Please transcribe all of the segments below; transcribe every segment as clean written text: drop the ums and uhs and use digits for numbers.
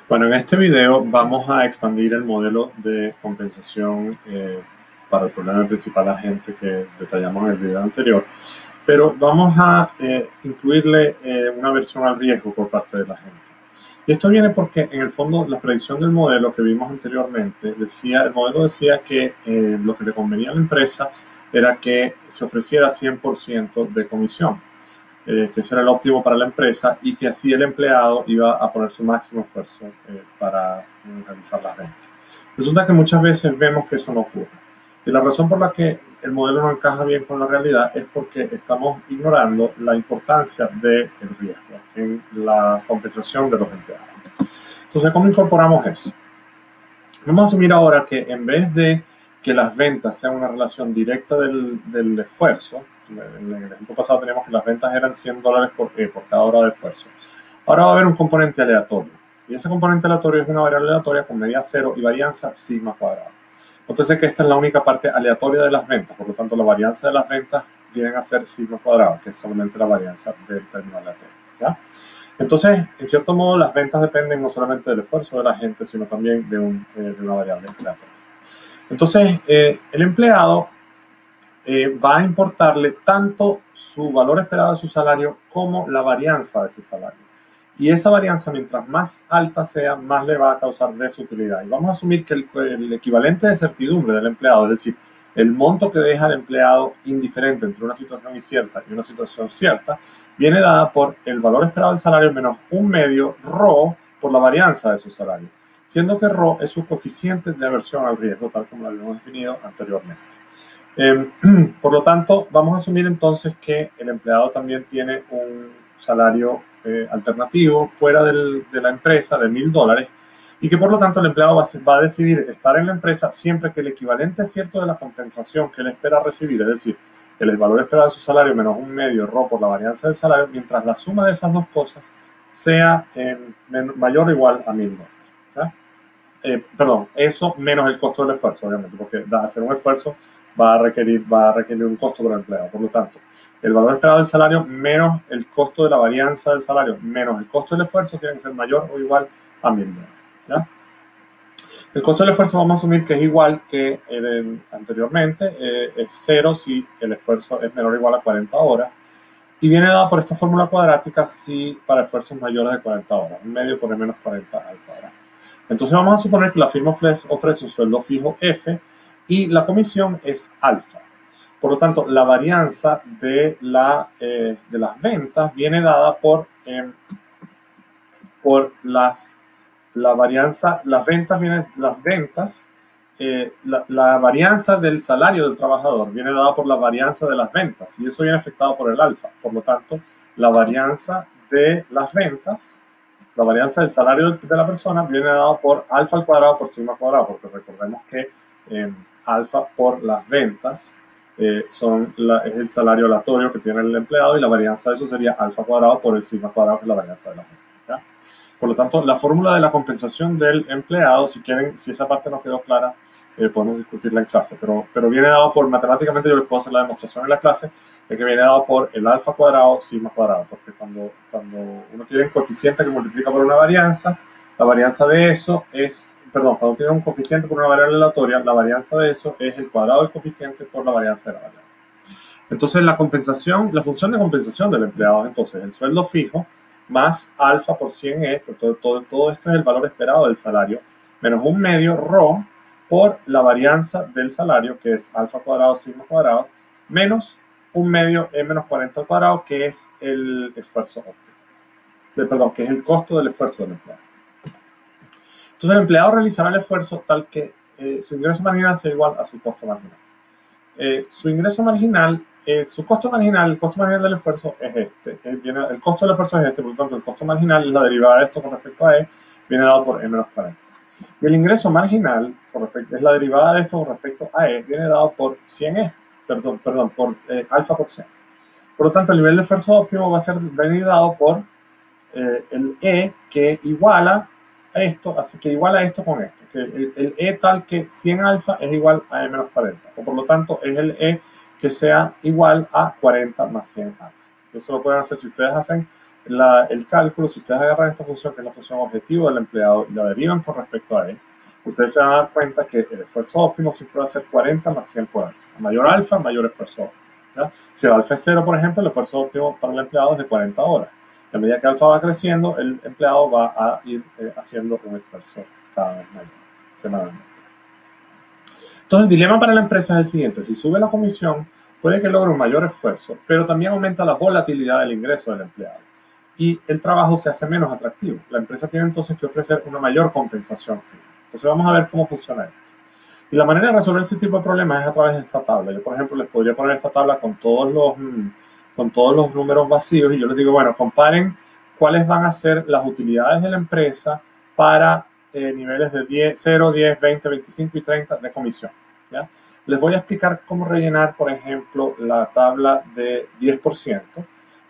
Bueno, en este video vamos a expandir el modelo de compensación para el problema principal agente que detallamos en el video anterior, pero vamos a incluirle una versión al riesgo por parte de la gente. Y esto viene porque en el fondo la predicción del modelo que vimos anteriormente el modelo decía que lo que le convenía a la empresa era que se ofreciera 100% de comisión. Que ese era el óptimo para la empresa y que así el empleado iba a poner su máximo esfuerzo para realizar las ventas. Resulta que muchas veces vemos que eso no ocurre. Y la razón por la que el modelo no encaja bien con la realidad es porque estamos ignorando la importancia del riesgo en la compensación de los empleados. Entonces, ¿cómo incorporamos eso? Vamos a asumir ahora que en vez de que las ventas sean una relación directa del esfuerzo, en el ejemplo pasado teníamos que las ventas eran $100 por cada hora de esfuerzo. Ahora va a haber un componente aleatorio. Y ese componente aleatorio es una variable aleatoria con medida cero y varianza sigma cuadrada. Entonces que esta es la única parte aleatoria de las ventas. Por lo tanto, la varianza de las ventas vienen a ser sigma cuadrado, que es solamente la varianza del término aleatorio. ¿Ya? Entonces, en cierto modo, las ventas dependen no solamente del esfuerzo de la gente, sino también de una variable aleatoria. Entonces, el empleado va a importarle tanto su valor esperado de su salario como la varianza de ese salario. Y esa varianza, mientras más alta sea, más le va a causar desutilidad. Y vamos a asumir que el equivalente de certidumbre del empleado, es decir, el monto que deja el empleado indiferente entre una situación incierta y una situación cierta, viene dada por el valor esperado del salario menos un medio ρ por la varianza de su salario, siendo que ρ es su coeficiente de aversión al riesgo, tal como lo habíamos definido anteriormente. Por lo tanto, vamos a asumir entonces que el empleado también tiene un salario alternativo fuera de la empresa de $1,000 y que por lo tanto el empleado va a decidir estar en la empresa siempre que el equivalente cierto de la compensación que él espera recibir, es decir, el valor esperado de su salario menos un medio ρ por la varianza del salario, mientras la suma de esas dos cosas sea mayor o igual a $1,000. Perdón, eso menos el costo del esfuerzo, obviamente, porque hacer un esfuerzo va a requerir un costo por el empleado. Por lo tanto, el valor esperado del salario menos el costo de la varianza del salario menos el costo del esfuerzo tiene que ser mayor o igual a $1,000. El costo del esfuerzo vamos a asumir que es igual que anteriormente, es cero si el esfuerzo es menor o igual a 40 horas. Y viene dado por esta fórmula cuadrática si para esfuerzos mayores de 40 horas, un medio por menos 40 al cuadrado. Entonces vamos a suponer que la firma ofrece un sueldo fijo F y la comisión es alfa. Por lo tanto, la varianza de las ventas viene dada por la varianza, la varianza del salario del trabajador viene dada por la varianza de las ventas y eso viene afectado por el alfa. Por lo tanto, la varianza de las ventas, la varianza del salario de la persona viene dada por alfa al cuadrado por sigma cuadrado, porque recordemos que alfa por las ventas es el salario aleatorio que tiene el empleado y la varianza de eso sería alfa cuadrado por el sigma cuadrado, que es la varianza de las ventas. ¿Ya? Por lo tanto, la fórmula de la compensación del empleado, si esa parte no quedó clara, podemos discutirla en clase, pero viene dado por, matemáticamente yo les puedo hacer la demostración en la clase, de que viene dado por el alfa cuadrado, sigma cuadrado, porque cuando uno tiene un coeficiente que multiplica por una varianza, la varianza de eso cuando tiene un coeficiente por una variable aleatoria, la varianza de eso es el cuadrado del coeficiente por la varianza de la variable. Entonces, la función de compensación del empleado es entonces el sueldo fijo más alfa por 100E, todo esto es el valor esperado del salario, menos un medio ρ por la varianza del salario, que es alfa cuadrado, sigma cuadrado, menos un medio E menos 40 al cuadrado, que es el esfuerzo óptimo. Que es el costo del esfuerzo del empleado. Entonces, el empleado realizará el esfuerzo tal que su ingreso marginal sea igual a su costo marginal. Su ingreso marginal, el costo marginal del esfuerzo es este. El costo del esfuerzo es este, por lo tanto, el costo marginal es la derivada de esto con respecto a E, viene dado por E menos 40. Y el ingreso marginal es la derivada de esto con respecto a E, viene dado por 100E, por alfa por 100. Por lo tanto, el nivel de esfuerzo óptimo va a venir dado por el E que iguala a esto, así que iguala esto con esto, que el E tal que 100 alfa es igual a E menos 40, o por lo tanto es el E que sea igual a 40 más 100 alfa. Eso lo pueden hacer si ustedes hacen el cálculo, si ustedes agarran esta función, que es la función objetivo del empleado, y la derivan con respecto a él, ustedes se van a dar cuenta que el esfuerzo óptimo siempre va a ser 40 más 100 por alfa. A mayor alfa, mayor esfuerzo óptimo. ¿Ya? Si el alfa es 0, por ejemplo, el esfuerzo óptimo para el empleado es de 40 horas. A medida que alfa va creciendo, el empleado va a ir haciendo un esfuerzo cada vez mayor, semanalmente. Entonces, el dilema para la empresa es el siguiente. Si sube la comisión, puede que logre un mayor esfuerzo, pero también aumenta la volatilidad del ingreso del empleado. Y el trabajo se hace menos atractivo. La empresa tiene entonces que ofrecer una mayor compensación fija. Entonces, vamos a ver cómo funciona esto. Y la manera de resolver este tipo de problemas es a través de esta tabla. Yo, por ejemplo, les podría poner esta tabla con todos los números vacíos y yo les digo, bueno, comparen cuáles van a ser las utilidades de la empresa para niveles de 10, 0, 10, 20, 25 y 30 de comisión. ¿Ya? Les voy a explicar cómo rellenar, por ejemplo, la tabla de 10%.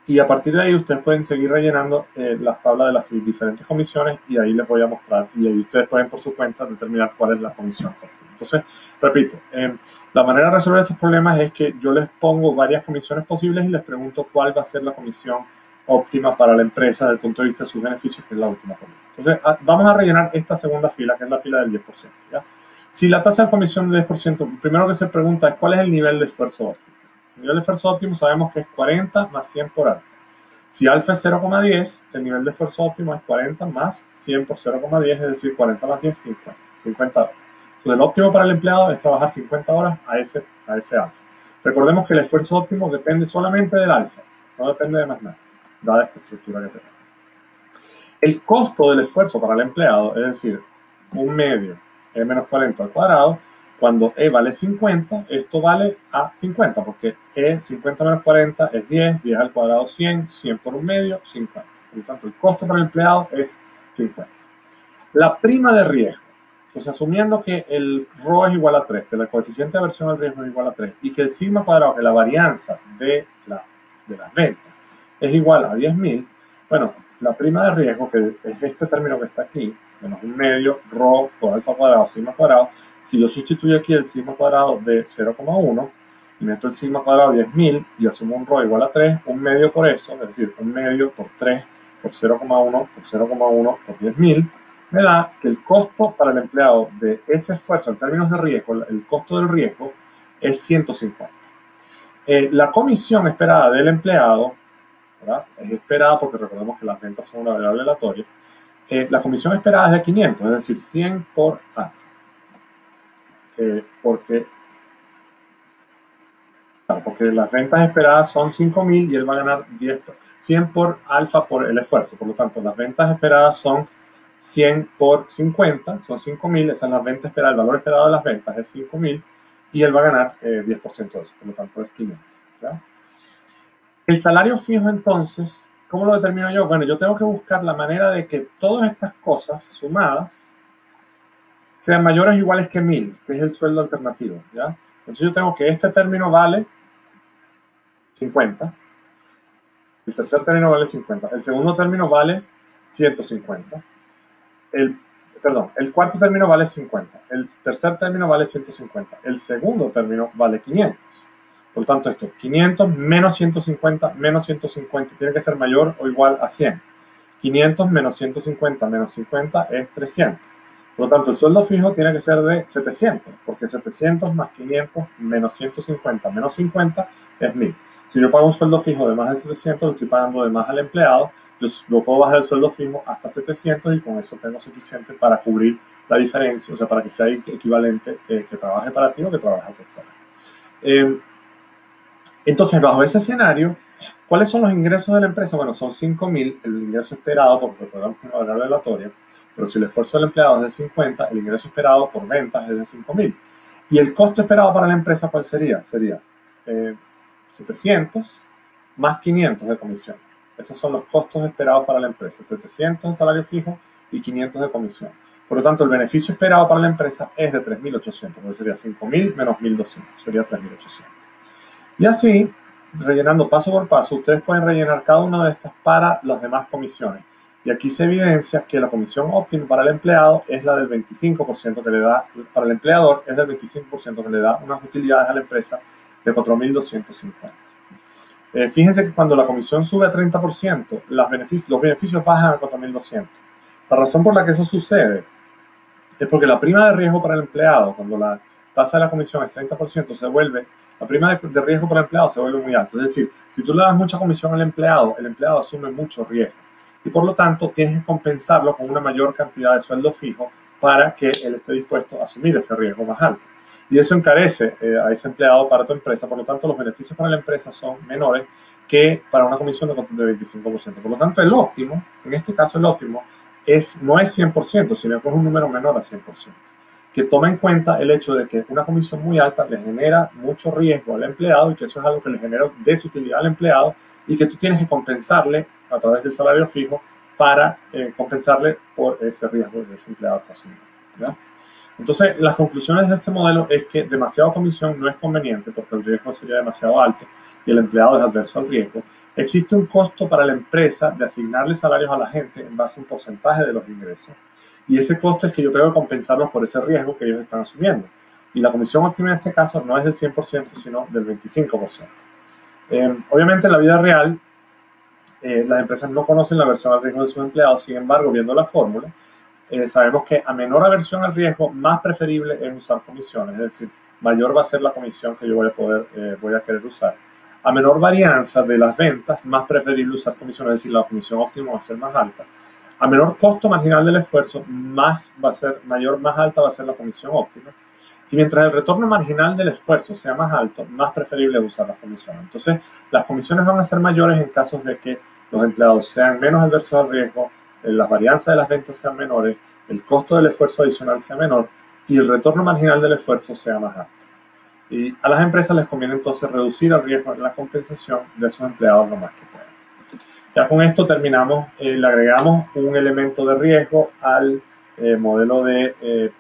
Y a partir de ahí ustedes pueden seguir rellenando las tablas de las diferentes comisiones y ahí les voy a mostrar. Y ahí ustedes pueden por su cuenta determinar cuál es la comisión. Entonces, repito, la manera de resolver estos problemas es que yo les pongo varias comisiones posibles y les pregunto cuál va a ser la comisión óptima para la empresa desde el punto de vista de sus beneficios, que es la última columna. Entonces, vamos a rellenar esta segunda fila, que es la fila del 10%. ¿Ya? Si la tasa de comisión del 10%, lo primero que se pregunta es cuál es el nivel de esfuerzo óptimo. El nivel de esfuerzo óptimo sabemos que es 40 más 100 por alfa. Si alfa es 0,10, el nivel de esfuerzo óptimo es 40 más 100 por 0,10, es decir, 40 más 10, 50 horas. Entonces, el óptimo para el empleado es trabajar 50 horas a ese alfa. Recordemos que el esfuerzo óptimo depende solamente del alfa, no depende de más nada, dada esta estructura que tenemos. El costo del esfuerzo para el empleado, es decir, un medio E menos 40 al cuadrado, cuando E vale 50, esto vale a 50, porque E 50 menos 40 es 10, 10 al cuadrado 100, 100 por un medio, 50. Por lo tanto, el costo para el empleado es 50. La prima de riesgo. Entonces, asumiendo que el ρ es igual a 3, que el coeficiente de aversión al riesgo es igual a 3, y que el sigma cuadrado, que la varianza de las ventas, es igual a 10.000, bueno, la prima de riesgo, que es este término que está aquí, menos un medio, ρ por alfa cuadrado, sigma cuadrado, si yo sustituyo aquí el sigma cuadrado de 0,1 y meto el sigma cuadrado de 10.000 y asumo un ρ igual a 3, un medio por eso, es decir, un medio por 3 por 0,1 por 0,1 por 10.000, me da que el costo para el empleado de ese esfuerzo en términos de riesgo, el costo del riesgo, es 150. La comisión esperada del empleado, ¿verdad? Es esperada porque recordemos que las ventas son una variable aleatoria. La comisión esperada es de 500, es decir, 100 por alfa. Porque las ventas esperadas son 5.000 y él va a ganar 100 por alfa por el esfuerzo. Por lo tanto, las ventas esperadas son 100 por 50, son 5.000, esa es la venta esperada, el valor esperado de las ventas es 5.000 y él va a ganar 10% de eso, por lo tanto es 500. ¿Ya? El salario fijo entonces, ¿cómo lo determino yo? Bueno, yo tengo que buscar la manera de que todas estas cosas sumadas sean mayores o iguales que 1.000, que es el sueldo alternativo. ¿Ya? Entonces yo tengo que este término vale 50, el tercer término vale 50, el segundo término vale 150, el cuarto término vale 50, el tercer término vale 150, el segundo término vale 500. Por lo tanto, esto es 500 menos 150 menos 150 tiene que ser mayor o igual a 100. 500 menos 150 menos 50 es 300. Por lo tanto, el sueldo fijo tiene que ser de 700, porque 700 más 500 menos 150 menos 50 es 1.000. Si yo pago un sueldo fijo de más de 700, lo estoy pagando de más al empleado, yo puedo bajar el sueldo fijo hasta 700 y con eso tengo suficiente para cubrir la diferencia, o sea, para que sea equivalente que trabaje para ti o que trabaje por fuera. Entonces, bajo ese escenario, ¿cuáles son los ingresos de la empresa? Bueno, son 5.000, el ingreso esperado, porque recordamos que es una variable aleatoria, pero si el esfuerzo del empleado es de 50, el ingreso esperado por ventas es de 5.000. ¿Y el costo esperado para la empresa cuál sería? Sería 700 más 500 de comisión. Esos son los costos esperados para la empresa, 700 de salario fijo y 500 de comisión. Por lo tanto, el beneficio esperado para la empresa es de 3.800, porque sería 5.000 menos 1.200, sería 3.800. Y así, rellenando paso por paso, ustedes pueden rellenar cada una de estas para las demás comisiones. Y aquí se evidencia que la comisión óptima para el empleado es la del 25% que le da, para el empleador es del 25% que le da unas utilidades a la empresa de 4.250. Fíjense que cuando la comisión sube a 30%, los beneficios bajan a 4.200. La razón por la que eso sucede es porque la prima de riesgo para el empleado, cuando la tasa de la comisión es 30%, la prima de riesgo para el empleado se vuelve muy alta. Es decir, si tú le das mucha comisión al empleado, el empleado asume mucho riesgo. Y por lo tanto, tienes que compensarlo con una mayor cantidad de sueldo fijo para que él esté dispuesto a asumir ese riesgo más alto. Y eso encarece a ese empleado para tu empresa. Por lo tanto, los beneficios para la empresa son menores que para una comisión de 25%. Por lo tanto, el óptimo, en este caso el óptimo, no es 100%, sino que es un número menor a 100%, que toma en cuenta el hecho de que una comisión muy alta le genera mucho riesgo al empleado y que eso es algo que le genera desutilidad al empleado y que tú tienes que compensarle a través del salario fijo para compensarle por ese riesgo que ese empleado está asumiendo, ¿verdad? Entonces, las conclusiones de este modelo es que demasiada comisión no es conveniente porque el riesgo sería demasiado alto y el empleado es adverso al riesgo. Existe un costo para la empresa de asignarle salarios a la gente en base a un porcentaje de los ingresos. Y ese costo es que yo tengo que compensarlos por ese riesgo que ellos están asumiendo. Y la comisión óptima en este caso no es del 100%, sino del 25%. Obviamente en la vida real, las empresas no conocen la aversión al riesgo de sus empleados. Sin embargo, viendo la fórmula, sabemos que a menor aversión al riesgo, más preferible es usar comisiones. Es decir, mayor va a ser la comisión que yo voy a querer usar. A menor varianza de las ventas, más preferible usar comisiones, es decir, la comisión óptima va a ser más alta. A menor costo marginal del esfuerzo, más alta va a ser la comisión óptima. Y mientras el retorno marginal del esfuerzo sea más alto, más preferible es usar las comisiones. Entonces, las comisiones van a ser mayores en casos de que los empleados sean menos adversos al riesgo, las varianzas de las ventas sean menores, el costo del esfuerzo adicional sea menor y el retorno marginal del esfuerzo sea más alto. Y a las empresas les conviene entonces reducir el riesgo en la compensación de sus empleados lo más que puedan. Ya con esto terminamos, le agregamos un elemento de riesgo al modelo de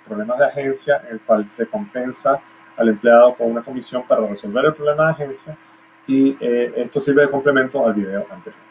problemas de agencia, en el cual se compensa al empleado con una comisión para resolver el problema de agencia, y esto sirve de complemento al video anterior.